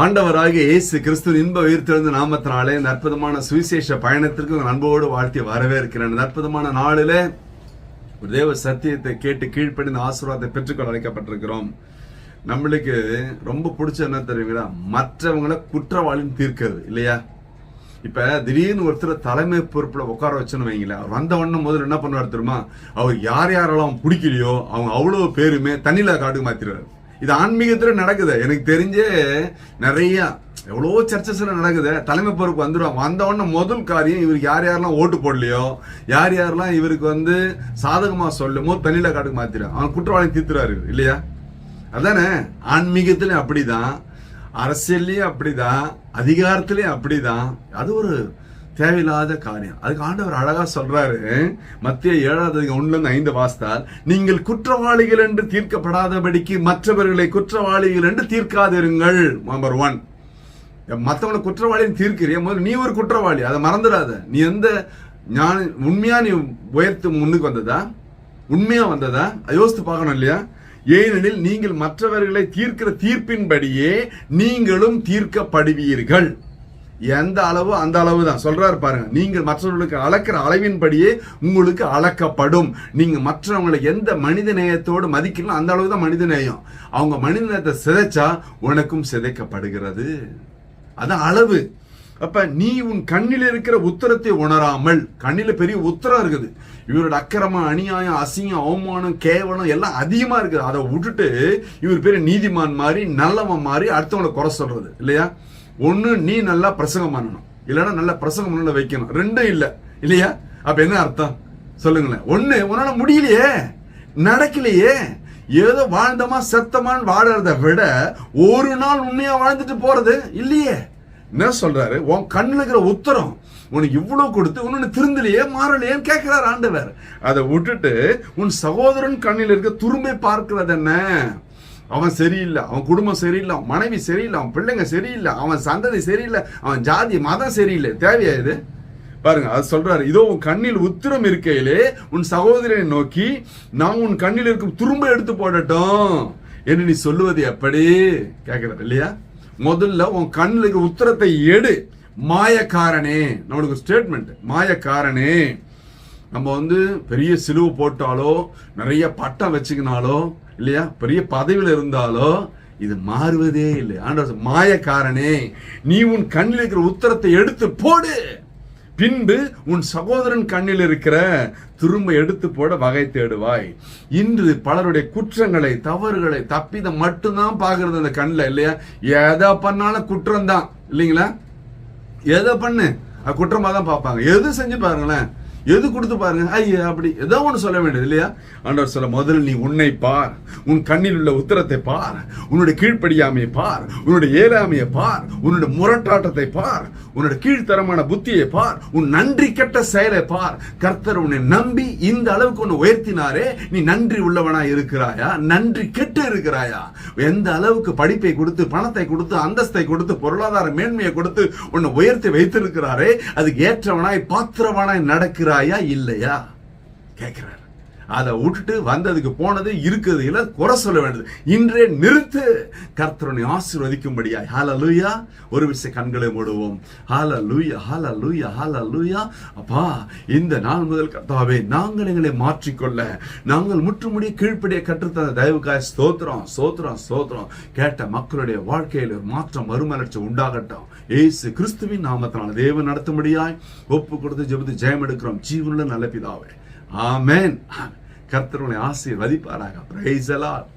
ஆண்டவராகிய இயேசு கிறிஸ்துவின் இன்ப உயிர்த்தெழுந்த நாமத்தினாலே இந்த அற்புதமான சுவிசேஷ பயணத்திற்கு உங்கள் அன்போடு வாழ்த்தி வரவேற்கிறேன். இந்த அற்புதமான நாளில ஒரு தேவ சத்தியத்தை கேட்டு கீழ்ப்படிந்த ஆசீர்வாதத்தை பெற்றுக்கொள்ள அழைக்கப்பட்டிருக்கிறோம். நம்மளுக்கு ரொம்ப பிடிச்ச என்ன தெரியுங்களா? மற்றவங்களை குற்றவாளின்னு தீர்க்கிறது இல்லையா? இப்ப திடீர்னு ஒருத்தர் தலைமை பொறுப்புல உட்கார வச்சுன்னு வைங்களேன். அவர் வந்த உடனே முதல்ல என்ன பண்ணுவார் தெரியுமா? அவர் யாரெல்லாம் பிடிக்கலையோ அவங்க அவ்வளவு பேருமே தண்ணியில காட்டுக்கு மாத்திடுவார். இது ஆன்மீகத்துல நடக்குது. எனக்கு தெரிஞ்சே நிறைய எவ்வளவோ சர்ச்சஸ்ல நடக்குது. தலைமை பொறுப்பு வந்துடுவாங்க. வந்த உடனே முதல் காரியம் இவருக்கு யாரெல்லாம் ஓட்டு போடலையோ, யாரெல்லாம் இவருக்கு சாதகமா சொல்லும் போது தண்ணியில காட்டுக்கு மாத்திடுவார். அவன் குற்றவாளி தீர்த்துறாரு இல்லையா? அதானே ஆன்மீகத்திலயும் அப்படிதான், அரசியல்லயும் அப்படிதான், அதிகாரத்திலயும் அப்படிதான். அது ஒரு தேவையில்லாத காரியம். அதுக்கு ஆண்டவர் அழகா சொல்றாரு. மத்திய 7:1-5 வாசித்தால், நீங்கள் குற்றவாளிகள் என்று தீர்க்கப்படாதபடிக்கு மற்றவர்களை குற்றவாளிகள் என்று தீர்க்காதிருங்கள். நம்பர் 1, மற்றவங்களை குற்றவாளின்னு தீர்க்கிறிய முதல்ல நீ ஒரு குற்றவாளி, அதை மறந்துடாத. நீ எந்த உண்மையா நீ உயர்த்து முன்னுக்கு வந்ததா? உண்மையா வந்ததா? யோசித்து பார்க்கணும் இல்லையா? ஏனெனில் நீங்கள் மற்றவர்களை தீர்க்கிற தீர்ப்பின்படியே நீங்களும் தீர்க்கப்படுவீர்கள். எந்த அளவு அந்த அளவு தான் சொல்றாரு பாருங்க. நீங்கள் மற்றவர்களுக்கு அளக்கிற அளவின்படியே உங்களுக்கு அளக்கப்படும். நீங்க மற்றவங்களை எந்த மனித நேயத்தோடு மதிக்கலாம் அந்த அளவு தான் மனித நேயம். அவங்க மனித நேயத்தை சிதைச்சா உனக்கும் சிதைக்கப்படுகிறது. அதான் அளவு. அப்ப நீ உன் கண்ணில் இருக்கிற உத்தரத்தை உணராமல், கண்ணில பெரிய உத்தரம் இருக்குது, இவரோட அக்கிரமம், அநியாயம், அசிங்கம், அவமானம், கேவலம் எல்லாம் அதிகமா இருக்குது. அதை விட்டுட்டு இவர் பேரு நீதிமான் மாதிரி நல்லவன் மாதிரி அடுத்தவங்களை குறை சொல்றது இல்லையா? ஒண்ணு நீ நல்லா பிரசங்கம் பண்ணணும், இல்லைன்னா நல்ல பிரசங்கம் பண்ண வைக்கணும். ரெண்டும் இல்ல இல்லையா? அப்ப என்ன அர்த்தம் சொல்லுங்களேன்? ஒண்ணு உன்னால முடியலையே, நடக்கலையே, ஏதோ வாழ்ந்தமா செத்தமான்னு வாழறத விட ஒரு நாள் உண்மையா வாழ்ந்துட்டு போறது இல்லையே. என்ன சொல்றாரு? உன் கண்ணுல இருக்கிற உத்தரம் உனக்கு இவ்வளவு கொடுத்து உன்னை திருந்தலையே, மாறலையேன்னு கேட்கிறார் ஆண்டவர். அதை விட்டுட்டு உன் சகோதரன் கண்ணில் இருக்க துரும்பை பார்க்கிறது என்ன? அவன் சரியில்லை, அவன் குடும்பம் சரியில்லை, அவன் மனைவி சரியில்லை, அவன் பிள்ளைங்க சரியில்லை, அவன் சந்ததி சரியில்லை, அவன் ஜாதி மதம் சரியில்லை. தேவையா இது? பாருங்க, அது சொல்றாரு. இதோ உன் கண்ணில் உத்திரம் இருக்கையிலே உன் சகோதரனை நோக்கி நான் உன் கண்ணில் இருக்கும் துரும்பை எடுத்து போடட்டும் என்று நீ சொல்லுவது எப்படி கேட்கிறார் இல்லையா? முதல்ல உன் கண்ணில் இருக்க உத்திரத்தை எடு. மாயக்காரனே, நம்மளுக்கு ஸ்டேட்மெண்ட், மாயக்காரனே. நம்ம பெரிய சிலுவை போட்டாலோ நிறைய பட்டம் வச்சுக்கினாலோ இல்லையா, பெரிய பதவியில் இருந்தாலோ இது மாறுவதே இல்லை. ஆண்டவர் மாயக்காரனே, நீ உன் கண்ணில் இருக்கிற உத்தரத்தை எடுத்து போடு, பின்பு உன் சகோதரன் கண்ணில் இருக்கிற துரும்பை எடுத்து போட வகை தேடுவாய். இன்று பலருடைய குற்றங்களை, தவறுகளை, தப்பிதை மட்டும்தான் பாக்குறது அந்த கண்ணில் இல்லையா? எதை பண்ணாலும் குற்றம் தான் இல்லைங்களா? எதை பண்ணு குற்றமா தான் பார்ப்பாங்க. எது செஞ்சு பாருங்களேன், எது கொடுத்து பாருங்க, ஐயா அப்படி ஏதோ ஒன்று சொல்ல வேண்டியது இல்லையா? ஆண்டவர் சொல்ல, முதல் நீ உன்னை பார், உன் கண்ணில் உள்ள உத்தரத்தை பார், உன்னுடைய கீழ்ப்படியாமையை பார், உன்னுடைய ஏழாமையை பார், உன்னுடைய முரட்டாட்டத்தை பார், உன்னுடைய கீழ்த்தரமான புத்தியை பார், உன் நன்றி கெட்ட செயலை பார். கர்த்தர் உன்னை நம்பி இந்த அளவுக்கு உன்னை உயர்த்தினாரே, நீ நன்றி உள்ளவனா இருக்கிறாயா? நன்றி கெட்டு இருக்கிறாயா? எந்த அளவுக்கு படிப்பை கொடுத்து, பணத்தை கொடுத்து, அந்தஸ்தை கொடுத்து, பொருளாதார மேன்மையை கொடுத்து உன்னை உயர்த்தி வைத்திருக்கிறாரே, அதுக்கு ஏற்றவனாய் பாத்திரவனாய் நடக்கிறாய் இல்லையா கேட்கிறார். அதை விட்டுட்டு வந்ததுக்கு போனது இருக்குது இல்ல குறை சொல்ல வேண்டியது இன்றே நிறுத்து. கர்த்தரை ஆசீர்வதிக்கும்படியாய். ஹல்லேலூயா. ஒரு விஷயம் கண்களை மூடுவோம். ஹல்லேலூயா, ஹல்லேலூயா, ஹல்லேலூயா. அப்பா, இந்த நாள் முதல் கர்த்தாவே நாங்கள் எங்களை மாற்றிக்கொள்ள, நாங்கள் முற்றுமுடிய கீழ்ப்படிய கற்றுத்தந்த தயவுக்காய் ஸ்தோத்திரம், ஸ்தோத்திரம், ஸ்தோத்திரம். கேட்ட மக்களுடைய வாழ்க்கையில் ஒரு மாற்றம், மறுமலர்ச்சி உண்டாகட்டும். இயேசு கிறிஸ்துவின் நாமத்தினால் தேவன் நடத்தும்படியாய் ஒப்பு கொடுத்து ஜெபித்து ஜெயம் எடுக்கிறோம் ஜீவனுள்ள நல்ல பிதாவே. ஆமென். கர்த்தர் உங்களை ஆசீர்வதிப்பாராக. Praise the Lord.